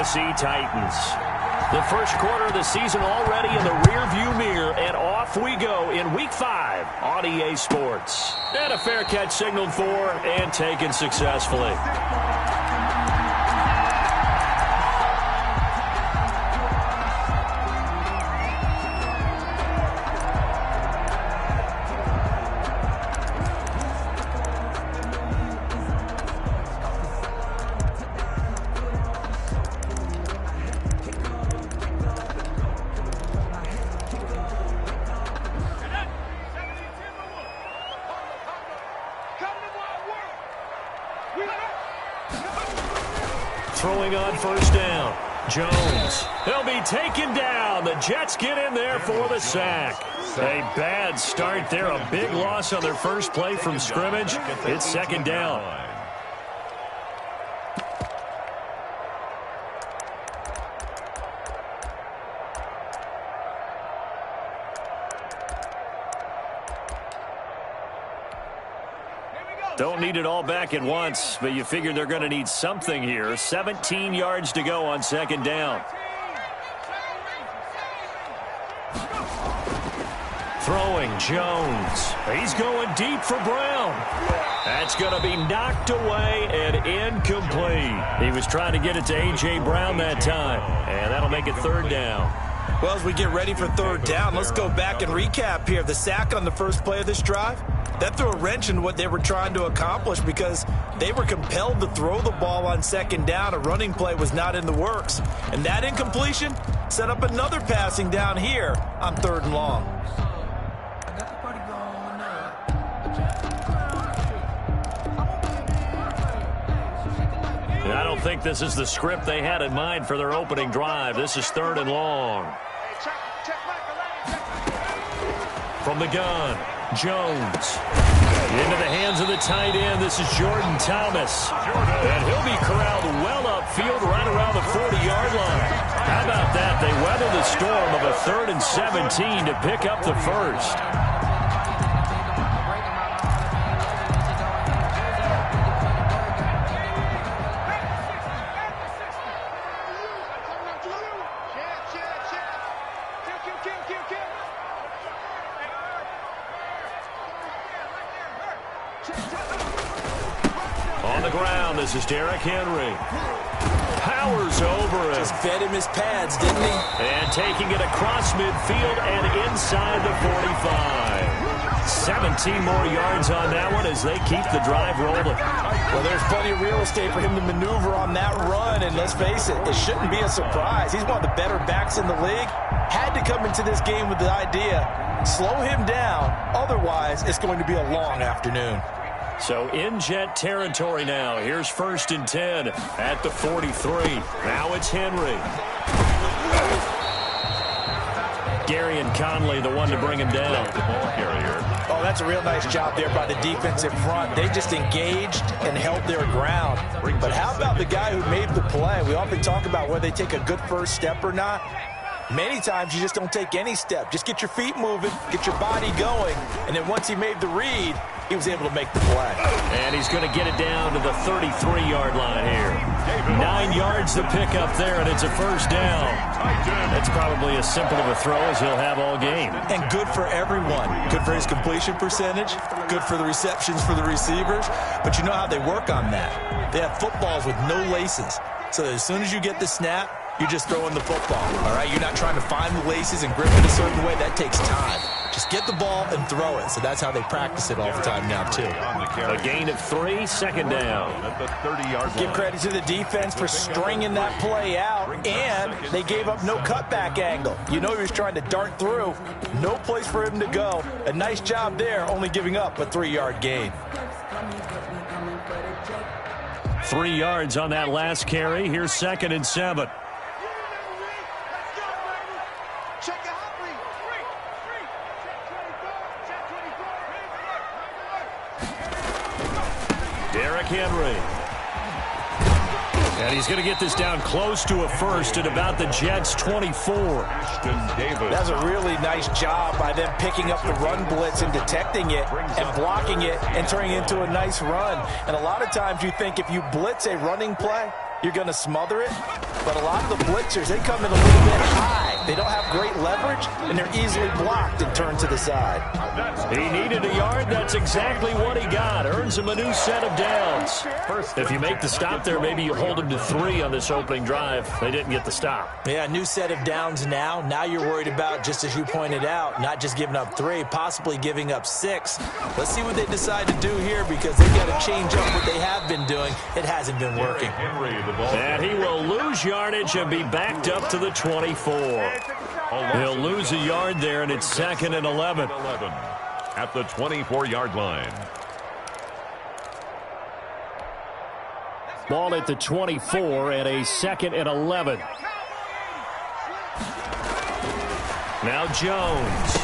Tennessee Titans. The first quarter of the season already in the rearview mirror, and off we go in Week 5 on EA Sports. And a fair catch signaled for and taken successfully. Throwing on first down. Jones. He'll be taken down. The Jets get in there for the sack. A bad start there. A big loss on their first play from scrimmage. It's second down. Don't need it all back at once, but you figure they're going to need something here. 17 yards to go on second down. Throwing, Jones. He's going deep for Brown. That's going to be knocked away and incomplete. He was trying to get it to A.J. Brown that time, and that'll make it third down. Well, as we get ready for third down, let's go back and recap here. The sack on the first play of this drive, that threw a wrench in what they were trying to accomplish because they were compelled to throw the ball on second down. A running play was not in the works. And that incompletion set up another passing down here on third and long. I don't think this is the script they had in mind for their opening drive. This is third and long. From the gun, Jones. Into the hands of the tight end. This is Jordan Thomas. And he'll be corralled well upfield right around the 40-yard line. How about that? They weather the storm of a 3rd and 17 to pick up the first. On the ground, this is Derrick Henry. Powers over it. Just fed him his pads, didn't he? And taking it across midfield and inside the 45. 17 more yards on that one as they keep the drive rolling. Well, there's plenty of real estate for him to maneuver on that run, and let's face it, it shouldn't be a surprise. He's one of the better backs in the league. Had to come into this game with the idea, slow him down, otherwise it's going to be a long afternoon. So in Jet territory now. Here's 1st and 10 at the 43. Now it's Henry. Gary and Conley, the one to bring him down. Oh, that's a real nice job there by the defensive front. They just engaged and held their ground. But how about the guy who made the play? We often talk about whether they take a good first step or not. Many times you just don't take any step. Just get your feet moving, get your body going, and then once he made the read, he was able to make the play. And he's going to get it down to the 33-yard line here. 9 yards to pick up there, and it's a first down. That's probably as simple of a throw as he'll have all game. And good for everyone. Good for his completion percentage, good for the receptions for the receivers. But you know how they work on that. They have footballs with no laces. So that as soon as you get the snap, you're just throwing the football, all right? You're not trying to find the laces and grip it a certain way. That takes time. Just get the ball and throw it. So that's how they practice it all the time now, too. A gain of 3, second down. Give credit to the defense for stringing that play out, and they gave up no cutback angle. You know he was trying to dart through. No place for him to go. A nice job there, only giving up a 3-yard gain. 3 yards on that last carry. Here's 2nd and 7. Derrick Henry. And he's going to get this down close to a first at about the Jets' 24. That's a really nice job by them picking up the run blitz and detecting it and blocking it and turning it into a nice run. And a lot of times you think if you blitz a running play, you're going to smother it. but a lot of the blitzers, they come in a little bit high. They don't have great leverage, and they're easily blocked and turned to the side. He needed a yard. That's exactly what he got. Earns him a new set of downs. If you make the stop there, maybe you hold him to 3 on this opening drive. They didn't get the stop. Yeah, new set of downs now. Now you're worried about, just as you pointed out, not just giving up 3, possibly giving up 6. Let's see what they decide to do here, because they've got to change up what they have been doing. It hasn't been working. And he will lose yardage and be backed up to the 24. He'll lose a yard there, and it's 2nd and 11. At the 24-yard line. Ball at the 24 and a 2nd and 11. Now Jones.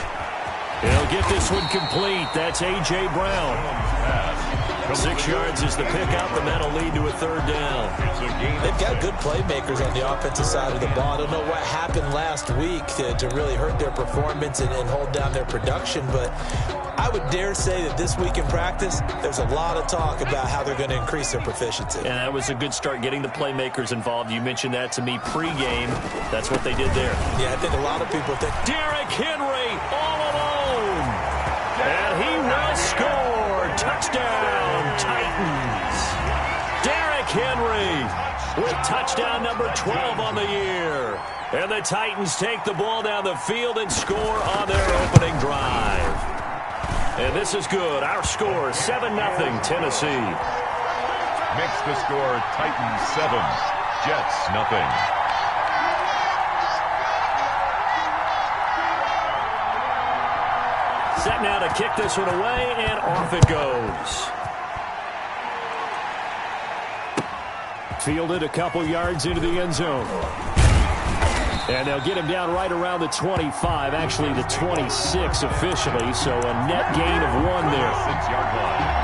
He'll get this one complete. That's A.J. Brown. 6 yards is the pickup, and that'll lead to a 3rd down. They've got good playmakers on the offensive side of the ball. I don't know what happened last week to really hurt their performance and hold down their production, but I would dare say that this week in practice, there's a lot of talk about how they're going to increase their proficiency. And that was a good start, getting the playmakers involved. You mentioned that to me pregame. That's what they did there. Yeah, I think a lot of people think Derrick Henry all alone. And he will score. Touchdown, Titans. Derrick Henry with touchdown number 12 on the year. And the Titans take the ball down the field and score on their opening drive. And this is good. Our score, 7-0, Tennessee. Makes the score Titans 7, Jets 0. Set now to kick this one away, and off it goes. Fielded a couple yards into the end zone. And they'll get him down right around the 25, actually the 26 officially, so a net gain of 1 there. 6-yard line.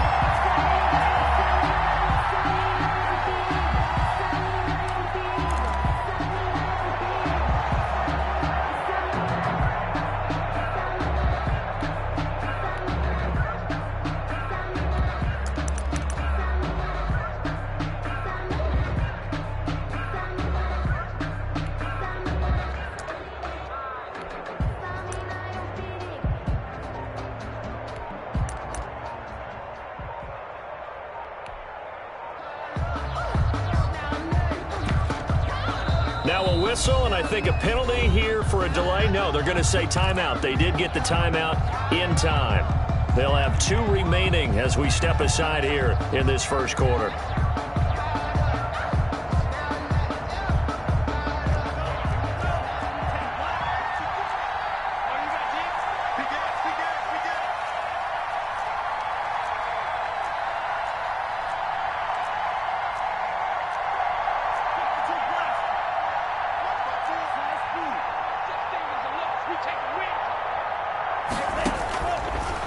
Now a whistle, and I think a penalty here for a delay. No, they're going to say timeout. They did get the timeout in time. They'll have 2 remaining as we step aside here in this first quarter.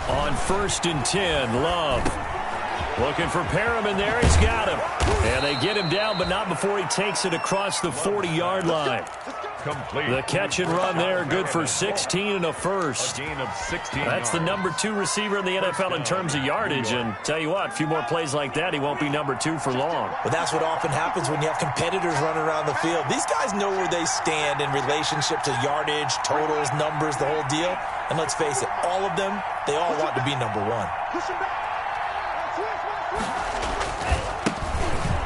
On 1st and 10, Love looking for Perriman there. He's got him. And they get him down, but not before he takes it across the 40-yard line. Complete. The catch and run there, good for 16 and a first. A gain of 16 That's the number 2 receiver in the NFL in terms of yardage. And tell you what, a few more plays like that, he won't be number 2 for long. But that's what often happens when you have competitors running around the field. These guys know where they stand in relationship to yardage, totals, numbers, the whole deal. And let's face it, all of them, they all want to be number 1.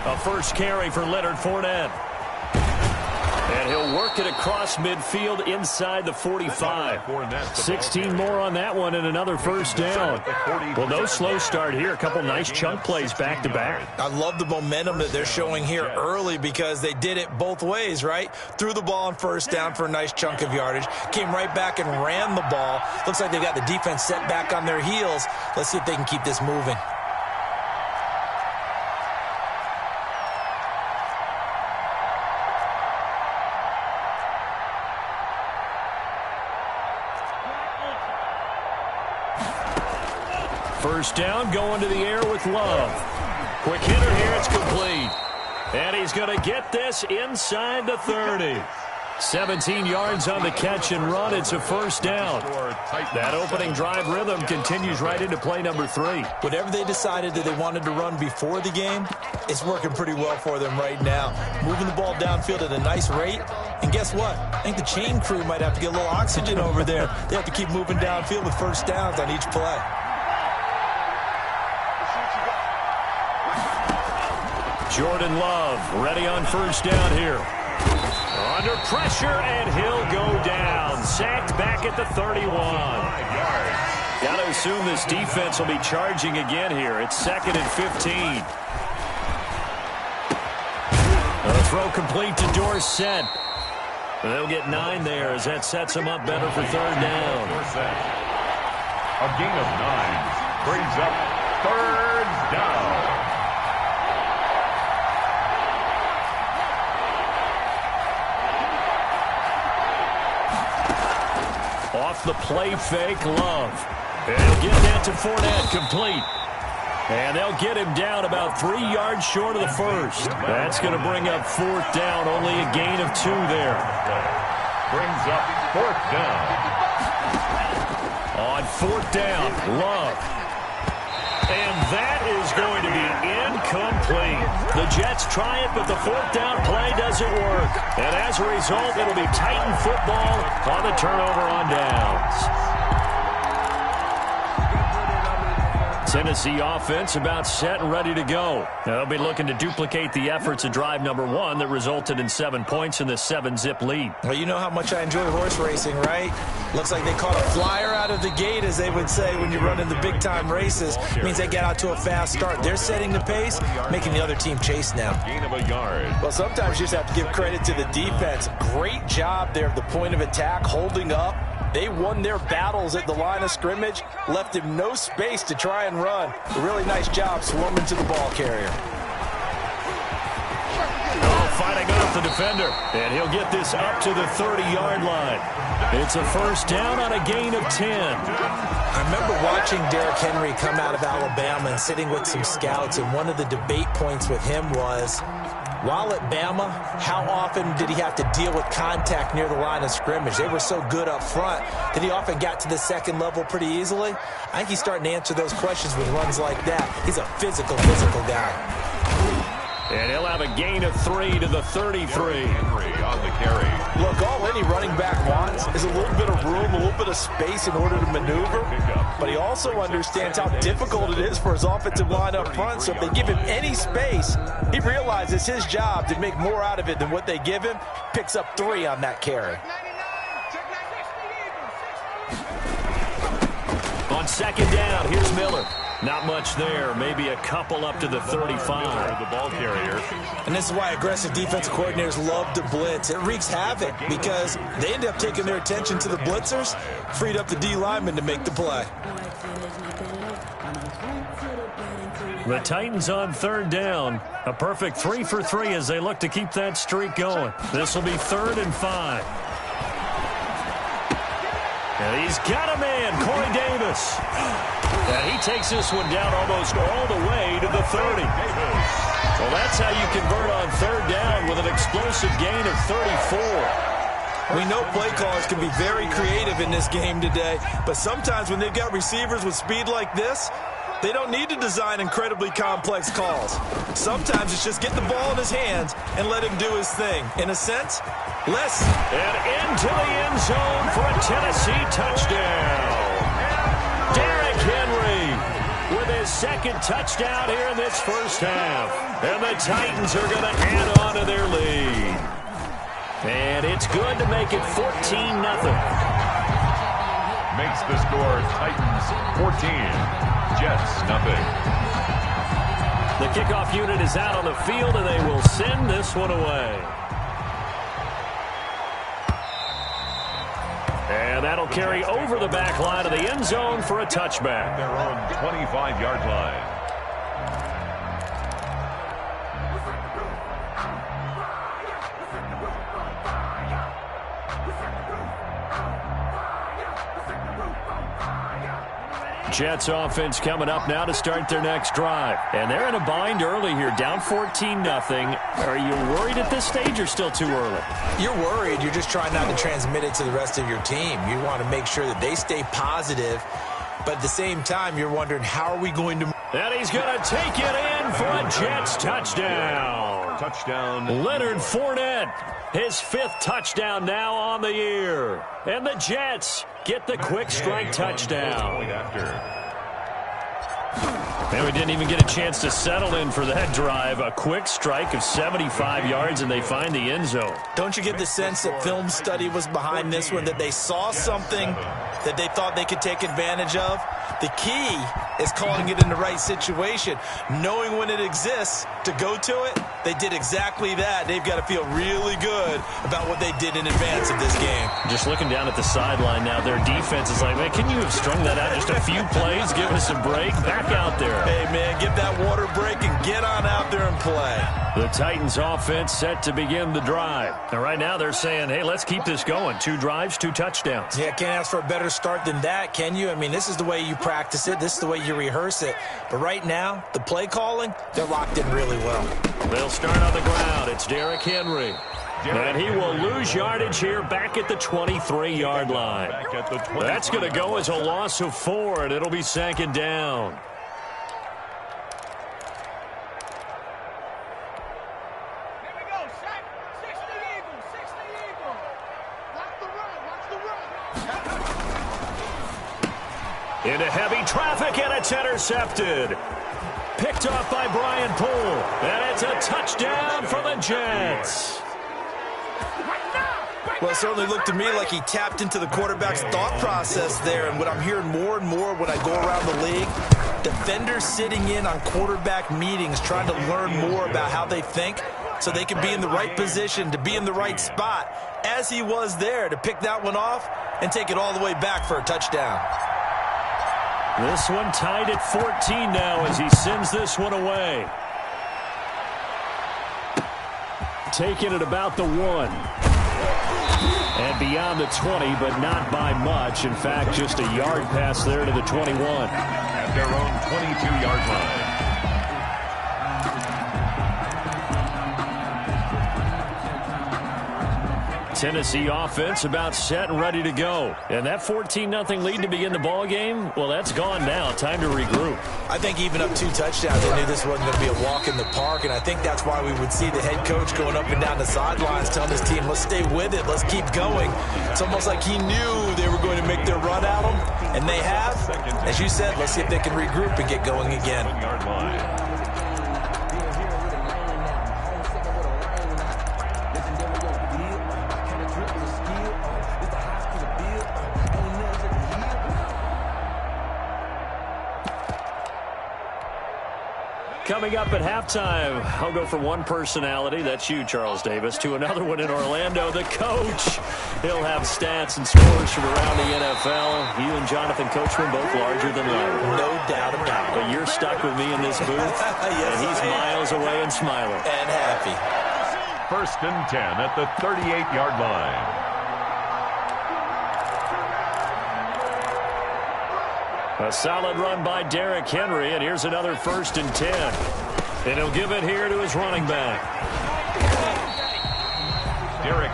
A first carry for Leonard Fournette. And he'll work it across midfield inside the 45. 16 more on that one and another first down. Well, no slow start here. A couple nice chunk plays back-to-back. I love the momentum that they're showing here early because they did it both ways, right? Threw the ball on first down for a nice chunk of yardage. Came right back and ran the ball. Looks like they've got the defense set back on their heels. Let's see if they can keep this moving. First down, going to the air with Love. Quick hitter here, it's complete. And he's going to get this inside the 30. 17 yards on the catch and run. It's a first down. That opening drive rhythm continues right into play number 3. Whatever they decided that they wanted to run before the game, it's working pretty well for them right now. Moving the ball downfield at a nice rate. And guess what? I think the chain crew might have to get a little oxygen over there. They have to keep moving downfield with first downs on each play. Jordan Love ready on first down here. Under pressure, and he'll go down. Sacked back at the 31. Got to assume this defense will be charging again here. It's 2nd and 15. The throw complete to Dorsett. They'll get 9 there as that sets them up better for third down. A gain of 9 brings up third down. Off the play fake, Love. And he'll get that to Fournette, complete. And they'll get him down about 3 yards short of the first. That's going to bring up fourth down, only a gain of 2 there. Brings up fourth down. On fourth down, Love. And that is going to be incomplete. The Jets try it, but the fourth down play doesn't work. And as a result, it'll be Titan football on the turnover on downs. Tennessee offense about set and ready to go. They'll be looking to duplicate the efforts of drive number 1 that resulted in 7 points in the 7-zip lead. Well, you know how much I enjoy horse racing, right? Looks like they caught a flyer out of the gate, as they would say when you run in the big-time races. It means they get out to a fast start. They're setting the pace, making the other team chase now. Gain of a yard. Well, sometimes you just have to give credit to the defense. Great job there at the point of attack, holding up. They won their battles at the line of scrimmage, left him no space to try and run. A really nice job swarming to the ball carrier. Oh, fighting off the defender. And he'll get this up to the 30-yard line. It's a first down on a gain of 10. I remember watching Derrick Henry come out of Alabama and sitting with some scouts, and one of the debate points with him was, while at Bama, how often did he have to deal with contact near the line of scrimmage? They were so good up front that he often got to the second level pretty easily. I think he's starting to answer those questions with runs like that. He's a physical guy. And he'll have a gain of 3 to the 33. Henry on the carry. Look, all any running back wants is a little bit of room, a little bit of space in order to maneuver. But he also understands how difficult it is for his offensive line up front. So if they give him any space, he realizes his job to make more out of it than what they give him. Picks up 3 on that carry. On second down, here's Miller. Not much there. Maybe a couple up to the 35. The ball carrier. And this is why aggressive defensive coordinators love to blitz. It wreaks havoc because they end up taking their attention to the blitzers, freed up the D lineman to make the play. The Titans on third down. A perfect 3 for 3 as they look to keep that streak going. This will be 3rd and 5. And he's got a man, Corey Davis. And he takes this one down almost all the way to the 30. Well, that's how you convert on third down with an explosive gain of 34. We know play callers can be very creative in this game today, but sometimes when they've got receivers with speed like this, they don't need to design incredibly complex calls. Sometimes it's just get the ball in his hands and let him do his thing. In a sense, less. And into the end zone for a Tennessee touchdown. Derrick Henry with his second touchdown here in this first half. And the Titans are going to add on to their lead. And it's good to make it 14-0. Makes the score Titans 14, Jets nothing. The kickoff unit is out on the field, and they will send this one away. And that'll carry over the back line of the end zone for a touchback. Their own 25-yard line. Jets offense coming up now to start their next drive. And they're in a bind early here, down 14-0. Are you worried at this stage or still too early? You're worried. You're just trying not to transmit it to the rest of your team. You want to make sure that they stay positive. But at the same time, you're wondering, how are we going to... And he's going to take it in for a Jets touchdown. Touchdown. Leonard Fournette, his 5th touchdown now on the year. And the Jets get the quick strike touchdown. And we didn't even get a chance to settle in for that drive. A quick strike of 75 yards, and they find the end zone. Don't you get the sense that film study was behind this one, that they saw something that they thought they could take advantage of? The key is calling it in the right situation. Knowing when it exists to go to it, they did exactly that. They've got to feel really good about what they did in advance of this game. Just looking down at the sideline now, their defense is like, man, can you have strung that out just a few plays? Give us a break. Back out there. Hey, man, get that water break and get on out there and play. The Titans offense set to begin the drive. And right now they're saying, hey, let's keep this going. 2 drives, 2 touchdowns. Yeah, can't ask for a better start than that, can you? I mean, this is the way you practice it. This is the way you rehearse it. But right now, the play calling, they're locked in really well. They'll start on the ground. It's Derrick Henry. And he will lose yardage here back at the 23-yard line. That's going to go as a loss of 4, and it'll be 2nd down. Into heavy traffic, and it's intercepted. Picked off by Brian Poole. And it's a touchdown for the Jets. Well, it certainly looked to me like he tapped into the quarterback's thought process there. And what I'm hearing more and more when I go around the league, defenders sitting in on quarterback meetings trying to learn more about how they think so they can be in the right position, to be in the right spot, as he was there, to pick that one off and take it all the way back for a touchdown. This one tied at 14 now as he sends this one away. Taking it about the 1. And beyond the 20, but not by much. In fact, just a yard pass there to the 21. At their own 22-yard line. Tennessee offense about set and ready to go. And that 14-0 lead to begin the ball game, well, that's gone now. Time to regroup. I think even up 2 touchdowns, they knew this wasn't going to be a walk in the park, and I think that's why we would see the head coach going up and down the sidelines telling his team, let's stay with it, let's keep going. It's almost like he knew they were going to make their run at him, and they have. As you said, let's see if they can regroup and get going again. Coming up at halftime, I'll go from one personality, that's you, Charles Davis, to another one in Orlando, the coach. He'll have stats and scores from around the NFL. You and Jonathan Coachman both larger than life. No doubt about it. But you're stuck with me in this booth, yes, and he's miles away and smiling. And happy. 1st and 10 at the 38-yard line. A solid run by Derrick Henry, and here's another 1st and 10. And he'll give it here to his running back.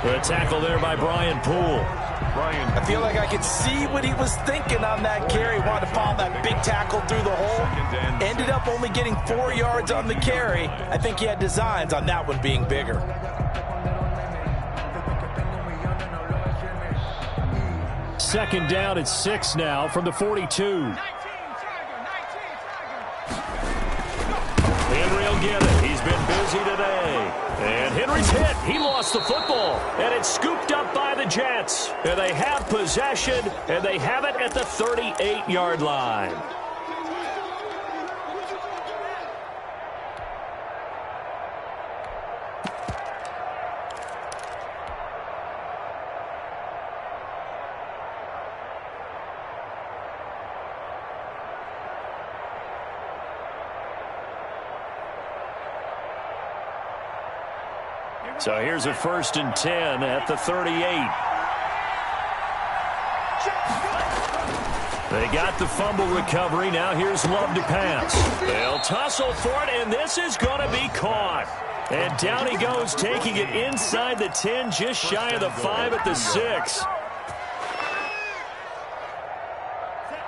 The tackle there by Brian Poole. I feel like I could see what he was thinking on that carry. Wanted to follow that big tackle through the hole. Ended up only getting 4 yards on the carry. I think he had designs on that one being bigger. Second down at 6 now from the 42. Henry will get it. He's been busy today. And Henry's hit. He lost the football. And it's scooped up by the Jets. And they have possession, and they have it at the 38-yard line. So here's a 1st and 10 at the 38. They got the fumble recovery. Now here's Love to pass. They'll tussle for it, and this is going to be caught. And down he goes, taking it inside the 10, just shy of the 5 at the 6.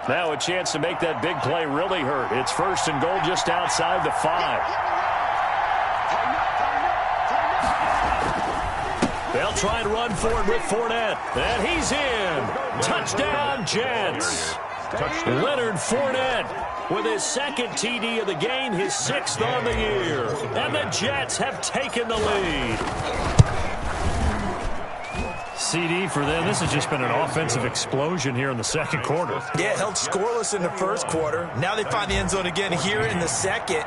Now a chance to make that big play really hurt. It's 1st and goal just outside the 5. They'll try and run for it with Fournette. And he's in. Touchdown, Jets. Leonard Fournette with his 2nd TD of the game, his 6th on the year. And the Jets have taken the lead. CD for them. This has just been an offensive explosion here in the 2nd quarter. Yeah, held scoreless in the 1st quarter. Now they find the end zone again here in the 2nd.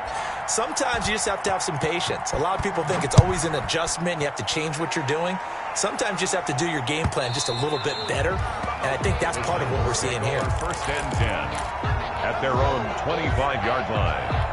Sometimes you just have to have some patience. A lot of people think it's always an adjustment. You have to change what you're doing. Sometimes you just have to do your game plan just a little bit better. And I think that's part of what we're seeing here. 1st and 10 at their own 25-yard line.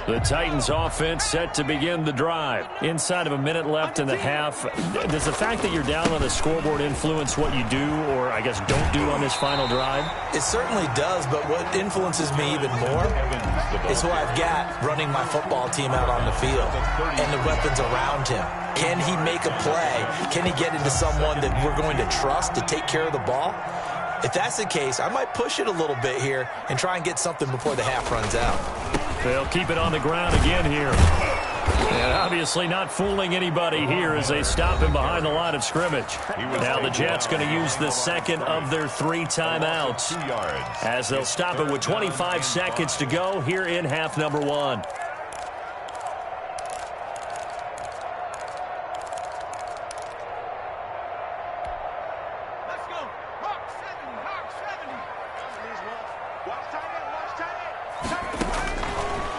The Titans offense set to begin the drive. Inside of a minute left in the half. Does the fact that you're down on the scoreboard influence what you do, or I guess don't do on this final drive? It certainly does, but what influences me even more is who I've got running my football team out on the field and the weapons around him. Can he make a play? Can he get into someone that we're going to trust to take care of the ball? If that's the case, I might push it a little bit here and try and get something before the half runs out. They'll keep it on the ground again here. And obviously not fooling anybody here as they stop him behind the line of scrimmage. Now the Jets going to use the 2nd of their 3 timeouts as they'll stop it with 25 seconds to go here in half number 1.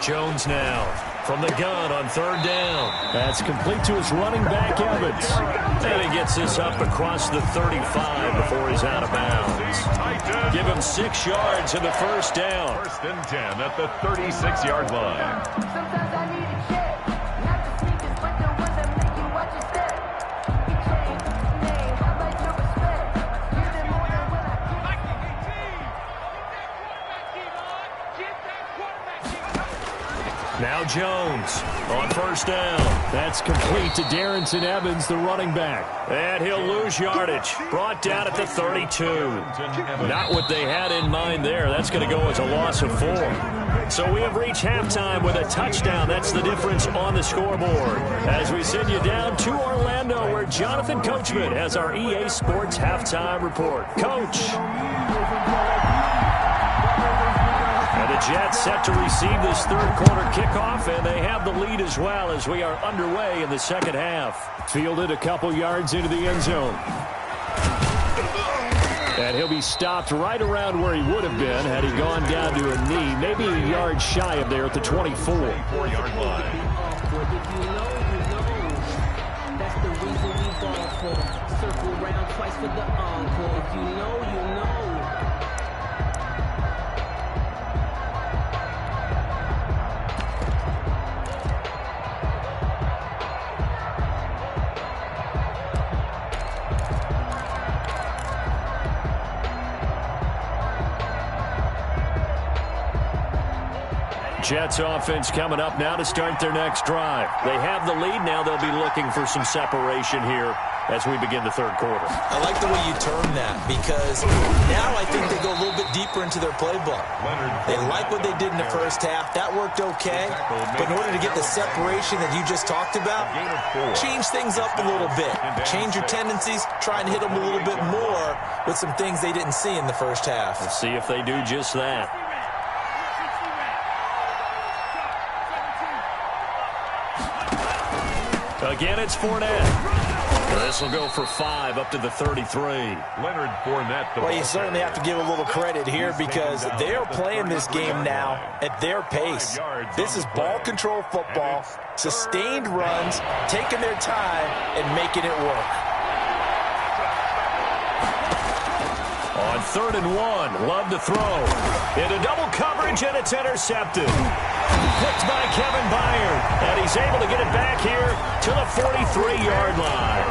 Jones now from the gun on 3rd down. That's complete to his running back, Evans. And he gets this up across the 35 before he's out of bounds. Give him 6 yards in the 1st down. 1st and 10 at the 36-yard line. Now Jones on 1st down. That's complete to Darrington Evans, the running back. And he'll lose yardage. Brought down at the 32. Not what they had in mind there. That's going to go as a loss of 4. So we have reached halftime with a touchdown. That's the difference on the scoreboard. As we send you down to Orlando, where Jonathan Coachman has our EA Sports halftime report. Coach. And the Jets set to receive this 3rd quarter kickoff, and they have the lead as well as we are underway in the 2nd half. Fielded a couple yards into the end zone. And he'll be stopped right around where he would have been had he gone down to a knee, maybe a yard shy of there at the 24. 24-yard line. That's the reason we ball for. Circle round twice for the encore. If you know, you know. Jets offense coming up now to start their next drive. They have the lead. Now they'll be looking for some separation here as we begin the 3rd quarter. I like the way you term that because now I think they go a little bit deeper into their playbook. They like what they did in the 1st half. That worked okay. But in order to get the separation that you just talked about, change things up a little bit. Change your tendencies. Try and hit them a little bit more with some things they didn't see in the 1st half. Let's see if they do just that. Again, it's Fournette. This will go for 5 up to the 33. Leonard Fournette. Well, you certainly have to give a little credit here because they're playing this game now at their pace. This is ball control football, sustained runs, taking their time and making it work. On 3rd and 1, Love to throw. Into double coverage, and it's intercepted. Picked by Kevin Byard, and he's able to get it back here to the 43-yard line.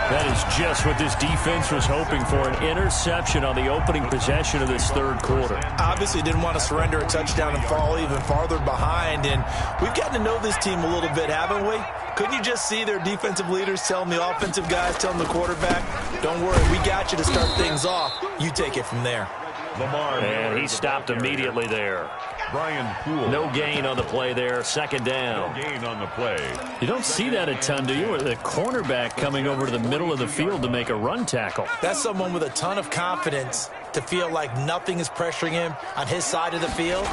That is just what this defense was hoping for, an interception on the opening possession of this third quarter. Obviously didn't want to surrender a touchdown and fall even farther behind, and we've gotten to know this team a little bit, haven't we? Couldn't you just see their defensive leaders telling the offensive guys, telling the quarterback, don't worry, we got you to start things off. You take it from there. And he stopped immediately there. No gain on the play there. 2nd down. No gain on the play. You don't see that a ton, do you? The cornerback coming over to the middle of the field to make a run tackle. That's someone with a ton of confidence to feel like nothing is pressuring him on his side of the field.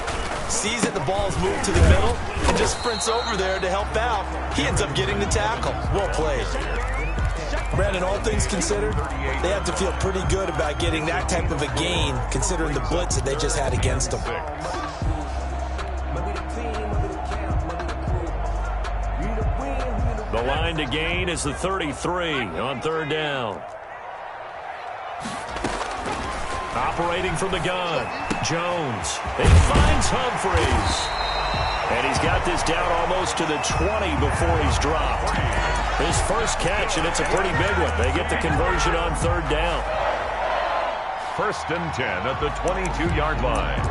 Sees that the ball's moved to the middle and just sprints over there to help out. He ends up getting the tackle. Well played. Brandon, all things considered, they have to feel pretty good about getting that type of a gain considering the blitz that they just had against them. The line to gain is the 33 on 3rd down. Operating from the gun, Jones. He finds Humphries. And he's got this down almost to the 20 before he's dropped. His first catch, and it's a pretty big one. They get the conversion on 3rd down. 1st and 10 at the 22-yard line.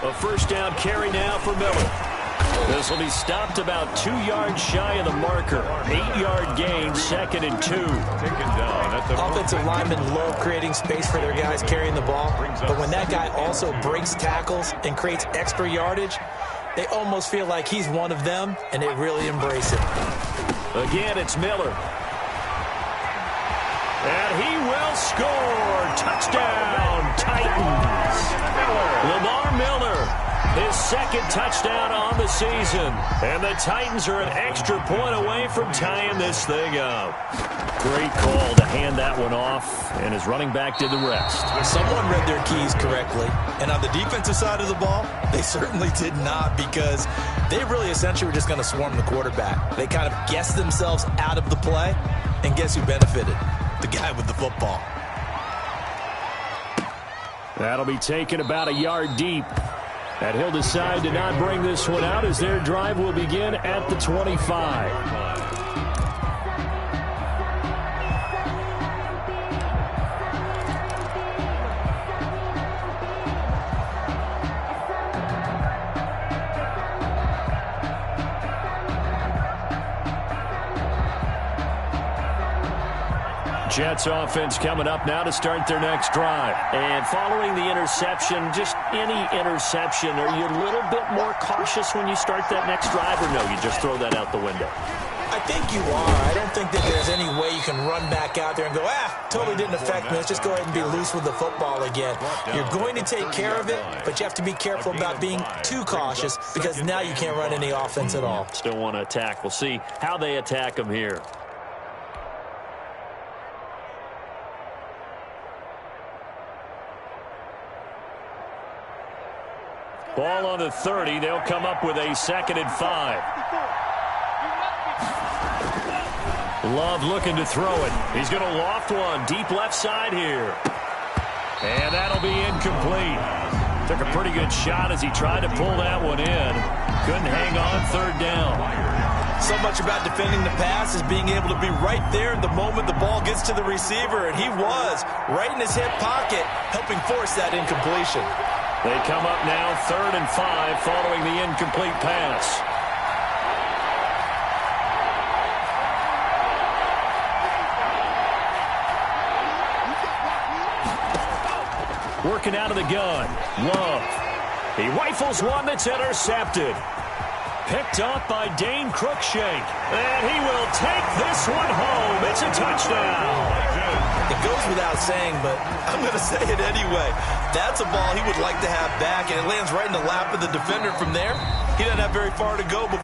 A 1st down carry now for Miller. This will be stopped about 2 yards shy of the marker. 8-yard gain, 2nd and 2. Taken down at the offensive linemen love creating space for their guys carrying the ball, but when that guy also breaks tackles and creates extra yardage, they almost feel like he's one of them, and they really embrace it. Again, it's Miller. And he will score. Touchdown, Titans. Lamar Miller, his 2nd touchdown on the season. And the Titans are an extra point away from tying this thing up. Great call to hand that one off, and his running back did the rest. Someone read their keys correctly, and on the defensive side of the ball, they certainly did not, because they really essentially were just going to swarm the quarterback. They kind of guessed themselves out of the play, and guess who benefited? The guy with the football. That'll be taken about a yard deep. And he'll decide to not bring this one out as their drive will begin at the 25. Jets offense coming up now to start their next drive. And following the interception, just any interception, are you a little bit more cautious when you start that next drive, or no, you just throw that out the window? I think you are. I don't think that there's any way you can run back out there and go, totally didn't affect me. Let's just go ahead and be loose with the football again. You're going to take care of it, but you have to be careful about being too cautious, because now you can't run any offense at all. Still want to attack. We'll see how they attack them here. Ball on the 30. They'll come up with a 2nd and 5. Love looking to throw it. He's going to loft one deep left side here. And that'll be incomplete. Took a pretty good shot as he tried to pull that one in. Couldn't hang on 3rd down. So much about defending the pass is being able to be right there the moment the ball gets to the receiver, and he was right in his hip pocket, helping force that incompletion. They come up now 3rd and 5 following the incomplete pass. Working out of the gun. Love. He rifles one that's intercepted. Picked up by Dane Cruikshank. And he will take this one home. It's a touchdown. It goes without saying, but I'm going to say it anyway. That's a ball he would like to have back, and it lands right in the lap of the defender from there. He doesn't have very far to go before